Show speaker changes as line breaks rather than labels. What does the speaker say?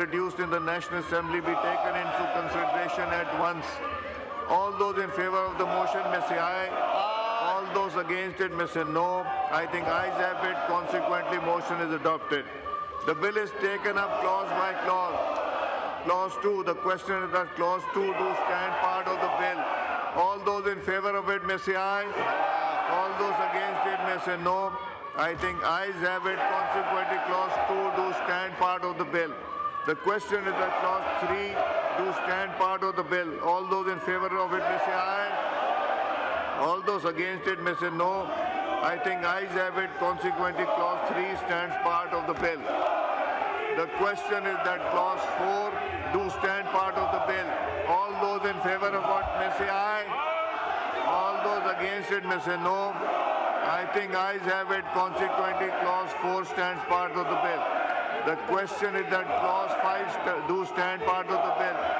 introduced in the National Assembly be taken into consideration at once. All those in favor of the motion may say aye. All those against it may say no. I think ayes have it. Consequently, motion is adopted. The bill is taken up clause by clause. Clause 2, the question is that clause 2 do stand part of the bill. All those in favor of it may say aye. All those against it may say no. I think ayes have it. Consequently, clause 2 do stand part of the bill. The question is that clause 3 do stand part of the bill. All those in favor of it may say aye. All those against it may say no. I think ayes have it. Consequently, clause 3 stands part of the bill. The question is that clause 4 do stand part of the bill. All those in favor of it may say aye. All those against it may say no. I think ayes have it. Consequently, clause 4 stands part of the bill. The question is that clause 5 do stand part of the bill.